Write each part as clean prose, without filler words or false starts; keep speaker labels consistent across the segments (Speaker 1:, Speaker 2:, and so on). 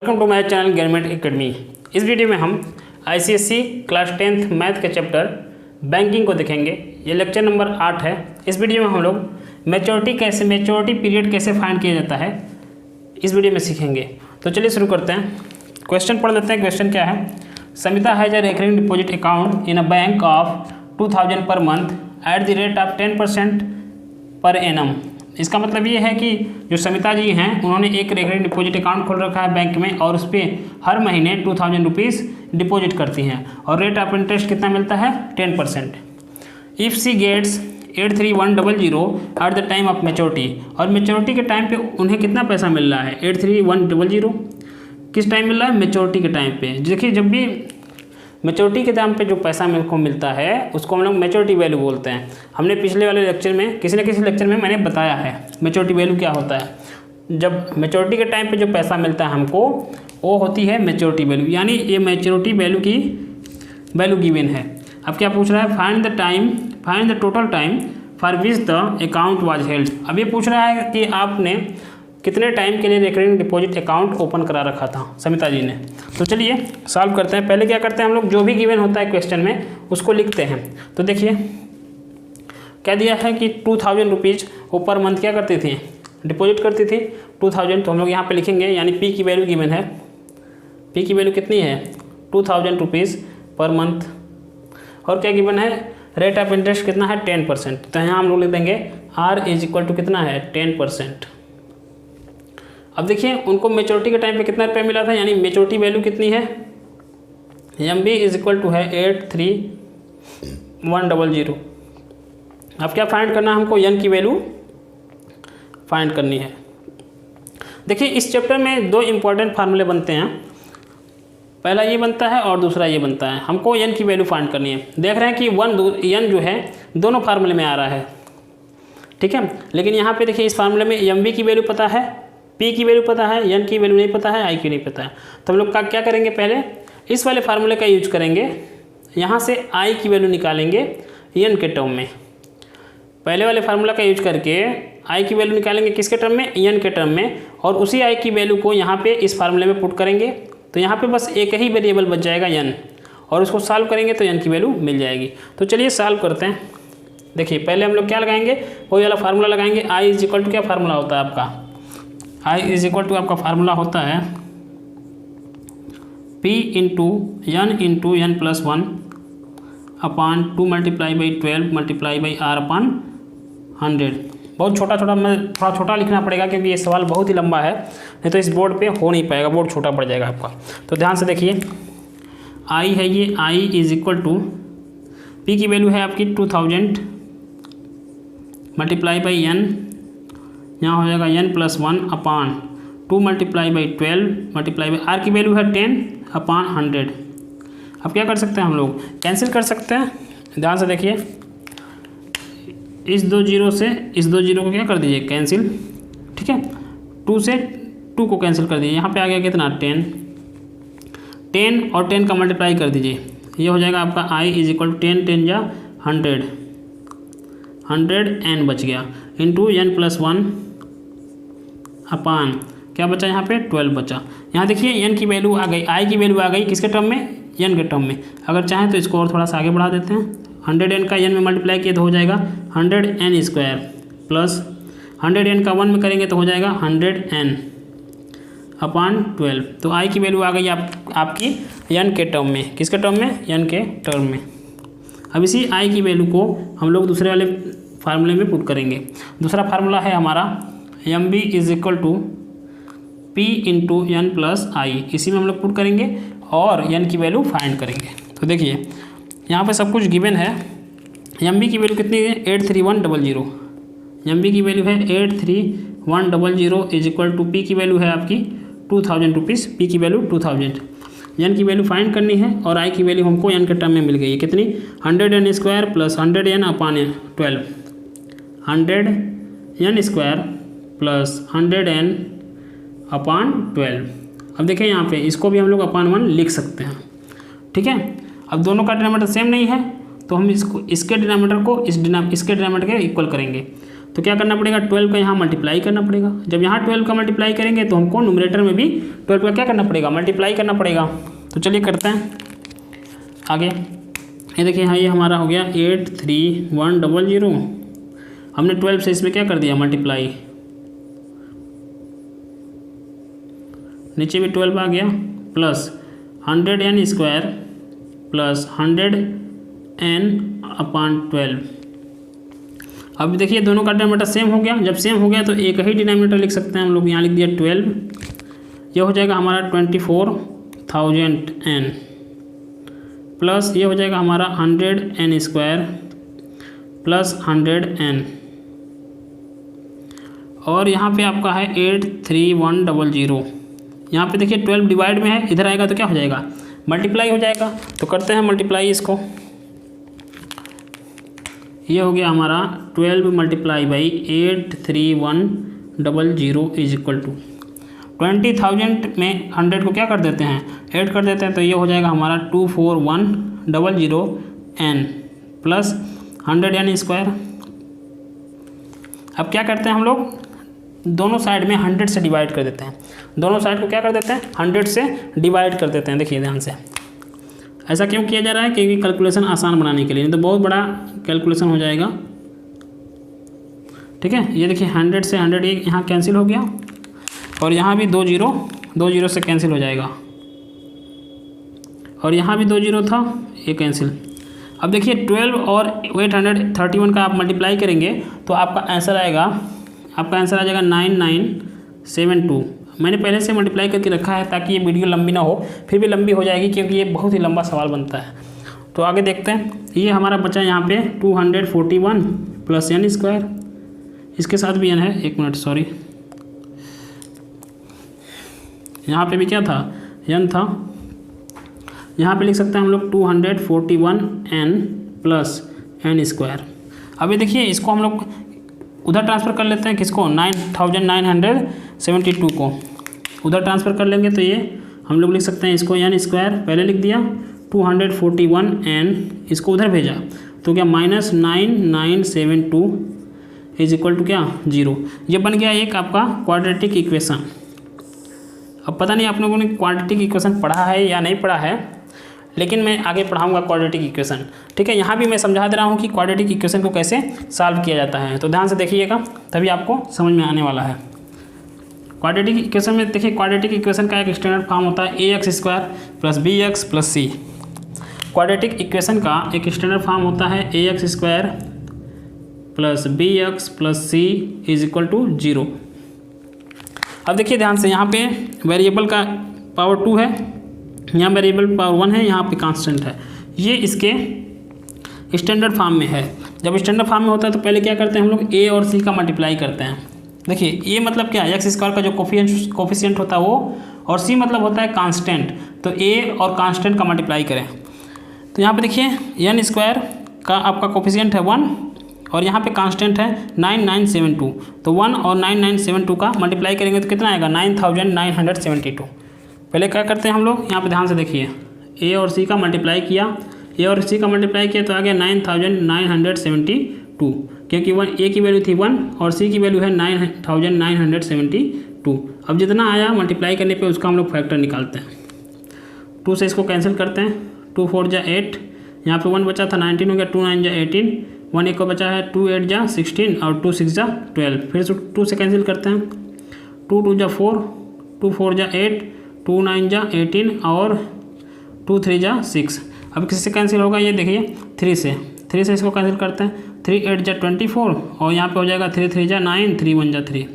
Speaker 1: Welcome to my channel government academy. इस video में हम आईसीएसई क्लास 10th मैथ के चैप्टर बैंकिंग को देखेंगे। ये लेक्चर नंबर 8 है। इस वीडियो में हम लोग मैच्योरिटी पीरियड कैसे फाइंड किया जाता है इस वीडियो में सीखेंगे। तो चलिए शुरू करते हैं। क्वेश्चन पढ़ लेते हैं। क्वेश्चन क्या है? Samita has a recurring deposit account in a bank of 2000 per month at the rate of 10% per annum. इसका मतलब ये है कि जो समिता जी हैं उन्होंने एक रिकरिंग डिपॉजिट अकाउंट खोल रखा है बैंक में और उस पर हर महीने 2000 रुपीज़ डिपॉजिट करती हैं और रेट ऑफ इंटरेस्ट कितना मिलता है? 10%। If C gets 83100 at the time of maturity, और मैच्योरिटी के टाइम पे उन्हें कितना पैसा मिल रहा है? 83100 किस टाइम मिल रहा है? मैच्योरिटी के टाइम पे। देखिए, जब भी मैच्योरिटी के टाइम पे जो पैसा मेरे को मिलता है उसको हम लोग मैच्योरिटी वैल्यू बोलते हैं। हमने पिछले वाले लेक्चर में किसी न किसी लेक्चर में मैंने बताया है मैच्योरिटी वैल्यू क्या होता है। जब मैच्योरिटी के टाइम पे जो पैसा मिलता है हमको वो होती है मैच्योरिटी वैल्यू, यानी ये मैच्योरिटी वैल्यू की वैल्यू गिवन है। अब क्या पूछ रहा है? Find the total time for which the account was held. अब ये पूछ रहा है कि आपने कितने टाइम के लिए रिकरिंग डिपॉजिट अकाउंट ओपन करा रखा था समिता जी ने। तो चलिए सॉल्व करते हैं। पहले क्या करते हैं हम लोग, जो भी गिवन होता है क्वेश्चन में उसको लिखते हैं। तो देखिए क्या दिया है कि 2000 रुपीज़ वो पर मंथ क्या करती थी? डिपॉजिट करती थी 2000। तो हम लोग यहाँ पे लिखेंगे, यानी पी की वैल्यू गिवन है। पी की वैल्यू कितनी है? 2000 रुपीज़ पर मंथ। और क्या गिवन है? रेट ऑफ इंटरेस्ट कितना है? 10%। तो यहाँ हम लोग लिख देंगे आर इज इक्वल टू कितना है? 10%। अब देखिए उनको मैच्योरिटी के टाइम पे कितना रुपया मिला था, यानी मैच्योरिटी वैल्यू कितनी है? M B is equal to है 83100। अब क्या फाइंड करना है हमको? एन की वैल्यू फाइंड करनी है। देखिए इस चैप्टर में दो इम्पॉर्टेंट फार्मूले बनते हैं, पहला ये बनता है और दूसरा ये बनता है। हमको एन की वैल्यू फाइंड करनी है। देख रहे हैं कि एन जो है दोनों फार्मूले में आ रहा है, ठीक है। लेकिन यहाँ पे देखिए इस फार्मूले में एम बी की वैल्यू पता है, पी की वैल्यू पता है, एन की वैल्यू नहीं पता है, आई की नहीं पता है। तो हम लोग क्या करेंगे? पहले इस वाले फार्मूले का यूज करेंगे, यहाँ से आई की वैल्यू निकालेंगे एन के टर्म में। पहले वाले फार्मूला का यूज करके आई की वैल्यू निकालेंगे किसके टर्म में? एन के टर्म में। और उसी आई की वैल्यू को यहाँ पे इस फार्मूले में पुट करेंगे। तो यहाँ पे बस एक ही वेरिएबल बच जाएगा एन, और उसको सॉल्व करेंगे तो एन की वैल्यू मिल जाएगी। तो चलिए सॉल्व करते हैं। देखिए पहले हम लोग क्या लगाएंगे? वही वाला फार्मूला लगाएंगे। आई इज इक्वल टू क्या फार्मूला होता है आपका? आई इज इक्वल टू आपका फार्मूला होता है P into N plus 1 upon 2 multiply by 12 multiply by R upon 100। बहुत छोटा मैं थोड़ा छोटा लिखना पड़ेगा क्योंकि ये सवाल बहुत ही लंबा है, नहीं तो इस बोर्ड पे हो नहीं पाएगा, बोर्ड छोटा पड़ जाएगा आपका। तो ध्यान से देखिए, आई है ये, I is equal to P की वैल्यू है आपकी 2000 मल्टीप्लाई बाई एन, यहाँ हो जाएगा N plus 1 upon 2 multiply by 12 multiply by R की वैल्यू है 10 अपान 100। अब क्या कर सकते हैं हम लोग? कैंसिल कर सकते हैं। ध्यान से देखिए, इस 2 जीरो से इस 2 जीरो को क्या कर दीजिए? कैंसिल, ठीक है। 2 से 2 को कैंसिल कर दीजिए। यहाँ पे आ गया कितना? 10 और 10 का मल्टीप्लाई कर दीजिए। ये हो जाएगा आपका आई इज इक्वल टू 10 जा 100 एन बच गया इंटू एन प्लस 1 अपान क्या बचा? यहाँ पे 12 बचा। यहाँ देखिए एन की वैल्यू आ गई, आई की वैल्यू आ गई किसके टर्म में? एन के टर्म में। अगर चाहें तो इसको और थोड़ा सा आगे बढ़ा देते हैं। 100 एन का एन में मल्टीप्लाई किया तो हो जाएगा 100 एन स्क्वायर प्लस 100 एन का 1 में करेंगे तो हो जाएगा 100 एन अपान 12। तो आई की वैल्यू आ गई आपकी एन के टर्म में। किसके टर्म में? एन के टर्म में। अब इसी आई की वैल्यू को हम लोग दूसरे वाले फार्मूले में पुट करेंगे। दूसरा फार्मूला है हमारा M B is equal to P into N plus I. इसी में हम लोग पुट करेंगे और एन की वैल्यू फाइंड करेंगे। तो देखिए यहाँ पे सब कुछ गिवन है। एम बी की वैल्यू कितनी है? 83100। एम बी की वैल्यू है 83100 इज इक्वल टू पी की वैल्यू है आपकी 2000 रुपीज़। पी की वैल्यू 2000। एन की वैल्यू फाइंड करनी है और आई की वैल्यू हमको एन के टर्म में मिल गई है कितनी? 100 एन स्क्वायर प्लस 100 एन अपान 12। 100 एन स्क्वायर प्लस 100 एन अपान 12। अब देखिए यहाँ पे इसको भी हम लोग अपान 1 लिख सकते हैं, ठीक है। अब दोनों का डिनोमिनेटर सेम नहीं है तो हम इसके डिनोमिनेटर को इसके डिनोमिनेटर के इक्वल करेंगे। तो क्या करना पड़ेगा, 12 का यहाँ मल्टीप्लाई करना पड़ेगा। जब यहाँ 12 का मल्टीप्लाई करेंगे तो हमको न्यूमरेटर में भी 12 का क्या करना पड़ेगा, मल्टीप्लाई करना पड़ेगा। तो चलिए करते हैं आगे। ये देखिए यहाँ ये हमारा हो गया 83100। हमने 12 से इसमें क्या कर दिया, मल्टीप्लाई, नीचे भी 12 आ गया, प्लस 100n² प्लस 100n/12। अब देखिए दोनों का डिनोमिनेटर सेम हो गया। जब सेम हो गया तो एक ही डिनोमिनेटर लिख सकते हैं हम लोग। यहाँ लिख दिया 12, ये हो जाएगा हमारा 24,000n प्लस ये हो जाएगा हमारा 100n² प्लस 100n, और यहाँ पे आपका है 83100। यहाँ पे देखिए 12 डिवाइड में है, इधर आएगा तो क्या हो जाएगा, मल्टीप्लाई हो जाएगा। तो करते हैं मल्टीप्लाई इसको। ये हो गया हमारा 12 multiply by 83100 is equal to 20,000 में 100 को क्या कर देते हैं, ऐड कर देते हैं। तो ये हो जाएगा हमारा 24,100n प्लस 100n²। अब क्या करते हैं हम लोग, दोनों साइड में 100 से डिवाइड कर देते हैं। दोनों साइड को क्या कर देते हैं, 100 से डिवाइड कर देते हैं। देखिए ध्यान से, ऐसा क्यों किया जा रहा है, क्योंकि कैलकुलेशन आसान बनाने के लिए, नहीं तो बहुत बड़ा कैलकुलेशन हो जाएगा। ठीक है, ये देखिए 100 से 100 यहाँ कैंसिल हो गया, और यहाँ भी 2 0 से कैंसिल हो जाएगा, और यहाँ भी 2 0 था, ये कैंसिल। अब देखिए 12 और 831 का आप मल्टीप्लाई करेंगे तो आपका आंसर आ जाएगा 9972। मैंने पहले से मल्टीप्लाई करके रखा है ताकि ये वीडियो लंबी ना हो, फिर भी लंबी हो जाएगी क्योंकि ये बहुत ही लंबा सवाल बनता है। तो आगे देखते हैं। ये हमारा बचा यहाँ पे 241 प्लस n², इसके साथ भी n है, 1 मिनट सॉरी, यहाँ पे भी क्या था, n था। यहाँ पे लिख सकते हैं हम लोग 241n प्लस n²। अभी देखिए इसको हम लोग उधर ट्रांसफ़र कर लेते हैं, किसको, 9,972 को उधर ट्रांसफ़र कर लेंगे। तो ये हम लोग लिख सकते हैं इसको n² पहले लिख दिया, 241n इसको उधर भेजा तो क्या -9972 इज इक्वल टू क्या, 0। ये बन गया एक आपका क्वाड्रेटिक इक्वेशन। अब पता नहीं आप लोगों ने क्वाड्रेटिक इक्वेशन पढ़ा है या नहीं पढ़ा है, लेकिन मैं आगे पढ़ाऊंगा क्वाड्रेटिक इक्वेशन। ठीक है, यहाँ भी मैं समझा दे रहा हूँ कि क्वाड्रेटिक इक्वेशन को कैसे सॉल्व किया जाता है। तो ध्यान से देखिएगा, तभी आपको समझ में आने वाला है। क्वाड्रेटिक इक्वेशन में देखिए, क्वाड्रेटिक इक्वेशन का एक स्टैंडर्ड फॉर्म होता है ax² plus bx plus c। Quadratic equation का एक स्टैंडर्ड फॉर्म होता है ax² plus bx plus c is equal to 0। अब देखिए ध्यान से, यहाँ पे वेरिएबल का पावर 2 है, यहाँ वेरिएबल पावर 1 है, यहाँ पे कांस्टेंट है। ये इसके स्टैंडर्ड फॉर्म में है। जब स्टैंडर्ड फॉर्म में होता है तो पहले क्या करते हैं हम लोग, a और c का मल्टीप्लाई करते हैं। देखिए ये मतलब क्या, x² का जो कोफिशिएंट होता है वो, और c मतलब होता है कांस्टेंट। तो a और कांस्टेंट का मल्टीप्लाई करें तो यहाँ पे देखिए n² का आपका कोफिशिएंट है 1 और यहाँ पे कांस्टेंट है 9972। तो 1 और 9972 का मल्टीप्लाई करेंगे तो कितना आएगा, 9972। पहले क्या करते हैं हम लोग, यहाँ पे ध्यान से देखिए, a और c का मल्टीप्लाई किया, a और c का मल्टीप्लाई किया तो आ गया 9972, क्योंकि a की वैल्यू थी 1 और c की वैल्यू है 9972। अब जितना आया मल्टीप्लाई करने पे उसका हम लोग फैक्टर निकालते हैं। 2 से इसको कैंसिल करते हैं, 2 4 जा 8, यहाँ पे 1 बचा था 19 हो गया, 2 9 जा 18, 1 एक को बचा है, 2 8 जा 16 और 2 6 जा 12। फिर से 2 से कैंसिल करते हैं, 2 2 जा 4, 2 4 जा 8, 2 9 जा 18 और 2 3 जा 6। अब किसी से कैंसिल होगा, ये देखिए 3 से इसको कैंसिल करते हैं, 3 8 जा 24 और यहाँ पे हो जाएगा 3 3 जा 9, 3 1 जा 3।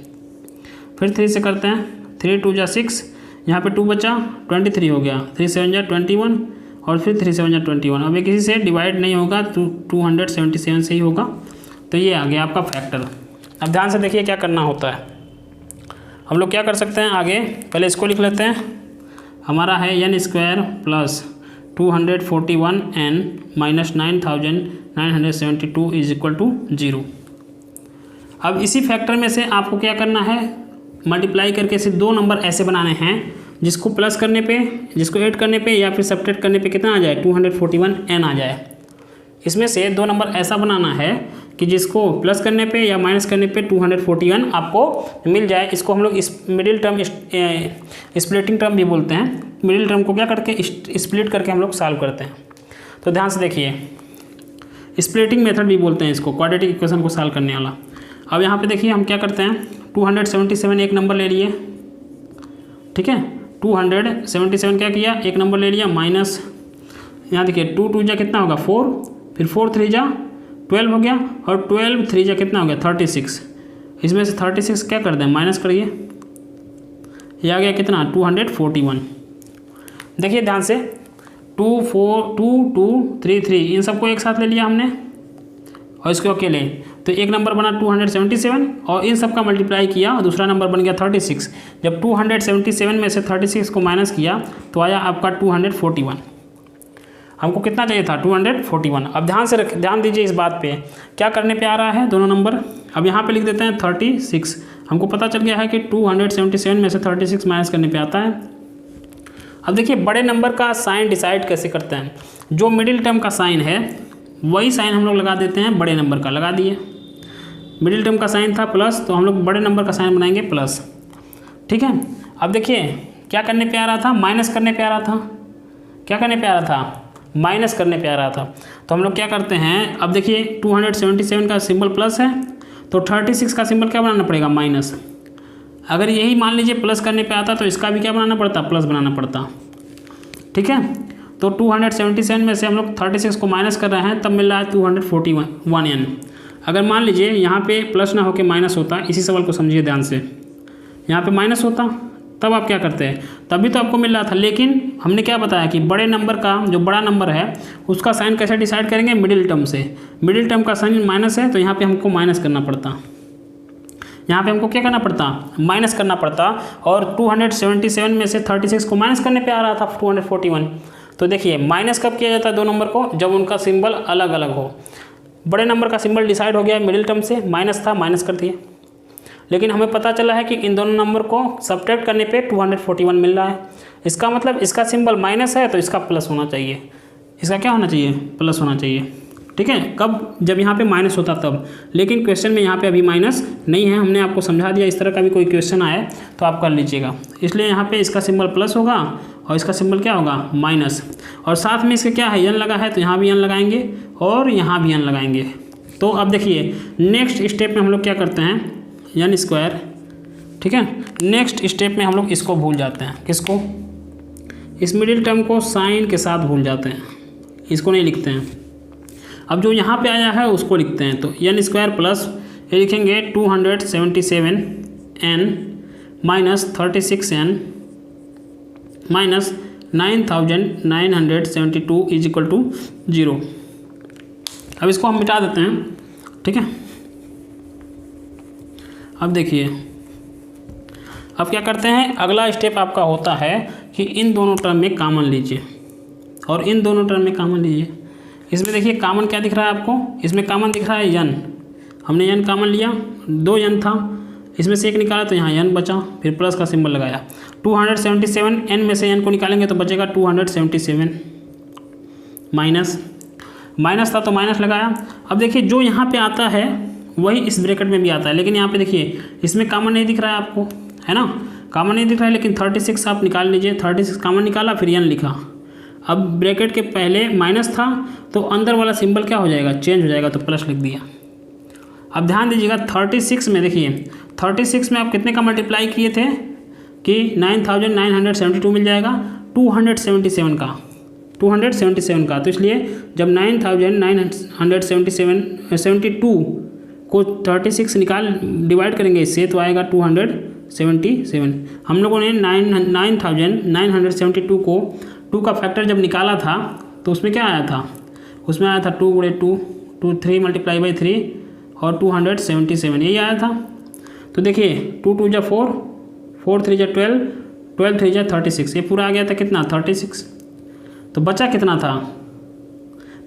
Speaker 1: फिर 3 से करते हैं, 3 2 जा 6, यहाँ पे 2 बचा 23 हो गया, 3 7 जा 21 और फिर 3 7 जा 21। अब ये किसी से डिवाइड नहीं होगा, 277 से ही होगा। तो ये आ गया आपका फैक्टर। अब ध्यान से देखिए क्या करना होता है। हम लोग क्या कर सकते हैं आगे, पहले इसको लिख लेते हैं। हमारा है n² plus 241n minus 9972 is equal to 0। अब इसी फैक्टर में से आपको क्या करना है, मल्टीप्लाई करके सिर्फ 2 नंबर ऐसे बनाने हैं जिसको प्लस करने पे, जिसको ऐड करने पे या फिर सब्ट्रैक्ट करने पे कितना आ जाए, 241n आ जाए। इसमें से 2 नंबर ऐसा बनाना है कि जिसको प्लस करने पे या माइनस करने पे 241 आपको मिल जाए। इसको हम लोग इस मिडिल टर्म स्प्लिटिंग टर्म भी बोलते हैं। मिडिल टर्म को क्या करके स्प्लिट करके हम लोग सॉल्व करते हैं। तो ध्यान से देखिए, स्प्लिटिंग मेथड भी बोलते हैं इसको, क्वाड्रेटिक इक्वेशन को सॉल्व करने वाला। अब यहाँ पे देखिए हम क्या करते हैं, 277 एक नंबर ले लिए, ठीक है। 277 क्या किया, एक नंबर ले लिया, माइनस यहाँ देखिए 2 2 जा कितना होगा 4, फिर 4 3 जा 12 हो गया, और 12 3 जा कितना हो गया 36। इसमें से 36 क्या कर दें, माइनस करिए, ये आ गया कितना 241। देखिए ध्यान से 2 4 2 2 3 3 इन सबको एक साथ ले लिया हमने और इसको अकेले, तो एक नंबर बना 277 और इन सब का मल्टीप्लाई किया और दूसरा नंबर बन गया 36। जब 277 में से 36 को माइनस किया तो आया आपका 241। हमको कितना चाहिए था 241। अब ध्यान दीजिए इस बात पे, क्या करने पे आ रहा है दोनों नंबर। अब यहाँ पे लिख देते हैं 36। हमको पता चल गया है कि 277 में से 36 माइनस करने पे आता है। अब देखिए बड़े नंबर का साइन डिसाइड कैसे करते हैं। जो मिडिल टर्म का साइन है वही साइन हम लोग लगा देते हैं बड़े नंबर का, लगा दिए। मिडिल टर्म का साइन था प्लस, तो हम लोग बड़े नंबर का साइन बनाएंगे प्लस, ठीक है। अब देखिए क्या करने पे आ रहा था, माइनस करने पे आ रहा था। क्या करने पे आ रहा था, माइनस करने पे आ रहा था। तो हम लोग क्या करते हैं, अब देखिए 277 का सिंबल प्लस है, तो 36 का सिंबल क्या बनाना पड़ेगा, माइनस। अगर यही मान लीजिए प्लस करने पे आता तो इसका भी क्या बनाना पड़ता, प्लस बनाना पड़ता, ठीक है। तो 277 में से हम लोग 36 को माइनस कर रहे हैं, तब मिल रहा है 241n। अगर मान लीजिए यहाँ पे प्लस ना होकर माइनस होता, इसी सवाल को समझिए ध्यान से, यहाँ पे माइनस होता तब आप क्या करते हैं, तभी तो आपको मिल रहा था। लेकिन हमने क्या बताया कि बड़े नंबर का जो बड़ा नंबर है उसका साइन कैसे डिसाइड करेंगे, मिडिल टर्म से। मिडिल टर्म का साइन माइनस है तो यहाँ पे हमको माइनस करना पड़ता, यहाँ पे हमको क्या करना पड़ता, माइनस करना पड़ता। और 277 में से 36 को माइनस करने पे आ रहा था 241। तो देखिए माइनस कब किया जाता है दो नंबर को, जब उनका सिंबल अलग अलग हो। बड़े नंबर का सिंबल डिसाइड हो गया मिडिल टर्म से, माइनस था माइनस कर दिए। लेकिन हमें पता चला है कि इन दोनों नंबर को सब्ट्रैक्ट करने पे 241 मिल रहा है। इसका मतलब इसका सिंबल माइनस है तो इसका प्लस होना चाहिए, इसका क्या होना चाहिए, प्लस होना चाहिए, ठीक है। कब, जब यहाँ पे माइनस होता तब। लेकिन क्वेश्चन में यहाँ पे अभी माइनस नहीं है, हमने आपको समझा दिया। इस तरह का भी कोई क्वेश्चन आए तो आप कर लीजिएगा। इसलिए यहाँ पे इसका सिंबल प्लस होगा और इसका सिंबल क्या होगा, माइनस। और साथ में इसके क्या है, एन लगा है तो यहाँ भी एन लगाएंगे और यहाँ भी एन लगाएंगे। तो अब देखिए नेक्स्ट स्टेप में हम लोग क्या करते हैं, एन स्क्वायर, ठीक है। नेक्स्ट स्टेप में हम लोग इसको भूल जाते हैं, किसको, इस मिडिल टर्म को साइन के साथ भूल जाते हैं, इसको नहीं लिखते हैं। अब जो यहाँ पे आया है उसको लिखते हैं। तो एन स्क्वायर प्लस ये लिखेंगे 277n minus 36n minus 9972 is equal to 0। अब इसको हम मिटा देते हैं, ठीक है। अब देखिए अब क्या करते हैं, अगला स्टेप आपका होता है कि इन दोनों टर्म में कॉमन लीजिए और इन दोनों टर्म में कॉमन लीजिए। इसमें देखिए कॉमन क्या दिख रहा है आपको, इसमें कॉमन दिख रहा है n। हमने n कॉमन लिया, 2 n था, इसमें से एक निकाला तो यहाँ n बचा, फिर प्लस का सिंबल लगाया। 277 n में से n को निकालेंगे तो बचेगा 277 माइनस था तो माइनस लगाया। अब देखिए जो यहाँ पे आता है वही इस ब्रैकेट में भी आता है, लेकिन यहाँ पे देखिए इसमें कॉमन नहीं दिख रहा है आपको, है ना, कॉमन नहीं दिख रहा है। लेकिन 36 आप निकाल लीजिए, 36 कॉमन निकाला फिर n लिखा। अब ब्रैकेट के पहले माइनस था तो अंदर वाला सिंबल क्या हो जाएगा, चेंज हो जाएगा, तो प्लस लिख दिया। अब ध्यान दीजिएगा 36 में, देखिए 36 में आप कितने का मल्टीप्लाई किए थे कि 9972 मिल जाएगा, 277 का। तो इसलिए जब 9972 को 36 डिवाइड करेंगे इससे तो आएगा 277। हम लोगों ने 9972 को 2 का फैक्टर जब निकाला था तो उसमें क्या आया था, उसमें आया था 2 × 2 3 मल्टीप्लाई बाई 3 और 277 यही आया था। तो देखिए 2 2 जा 4, 4 3 जा 12, 12 3 जा 36, ये पूरा आ गया था कितना 36। तो बचा कितना था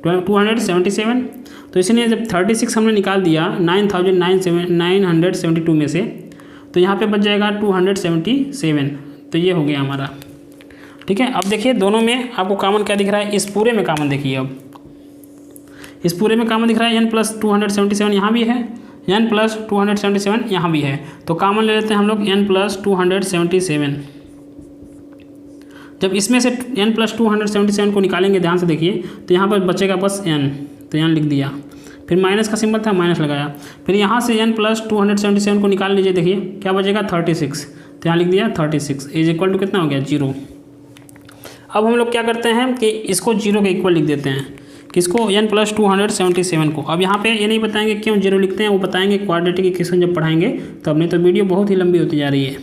Speaker 1: 277। तो इसलिए जब 36 हमने निकाल दिया 9972 में से, तो यहाँ पे बच जाएगा 277। तो ये हो गया हमारा, ठीक है। अब देखिए दोनों में आपको कॉमन क्या दिख रहा है, इस पूरे में कॉमन देखिए। अब इस पूरे में कॉमन दिख रहा है n प्लस 277 यहाँ भी है, n प्लस 277 यहाँ भी है, तो कॉमन ले लेते हैं हम लोग n प्लस 277। जब इसमें से n प्लस 277 को निकालेंगे, ध्यान से देखिए, तो यहाँ पर बचेगा बस n, तो n लिख दिया, फिर माइनस का सिंबल था माइनस लगाया, फिर यहाँ से n प्लस 277 को निकाल लीजिए, देखिए क्या बचेगा 36, तो यहाँ लिख दिया 36 इज इक्वल टू कितना हो गया 0। अब हम लोग क्या करते हैं कि इसको 0 के इक्वल लिख देते हैं, किसको n प्लस 277 को। अब यहाँ पे ये नहीं बताएंगे क्यों 0 लिखते हैं, वो बताएंगे क्वाड्रेटिक इक्वेशन जब पढ़ाएंगे तब, नहीं तो वीडियो बहुत ही लंबी होती जा रही है।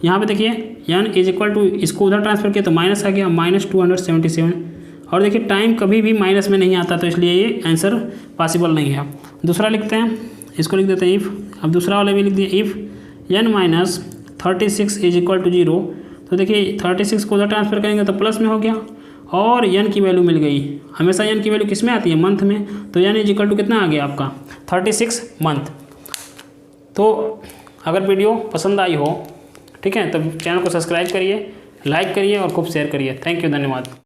Speaker 1: यहाँ पे देखिए n इज इक्वल टू, इसको उधर ट्रांसफर किया तो माइनस आ गया -277, और देखिए टाइम कभी भी माइनस में नहीं आता, तो इसलिए ये आंसर पॉसिबल नहीं है। दूसरा लिखते हैं, इसको लिख देते हैं इफ़, अब दूसरा वाला भी लिख दिया if n minus 36 is equal to 0, तो देखिए 36 को उधर ट्रांसफर करेंगे तो प्लस में हो गया, और n की वैल्यू मिल गई। हमेशा n की वैल्यू किस में आती है, मंथ में, तो n इज इक्वल टू कितना आ गया आपका 36 मंथ। तो अगर वीडियो पसंद आई हो, ठीक है, तो चैनल को सब्सक्राइब करिए, लाइक करिए और खूब शेयर करिए। थैंक यू, धन्यवाद।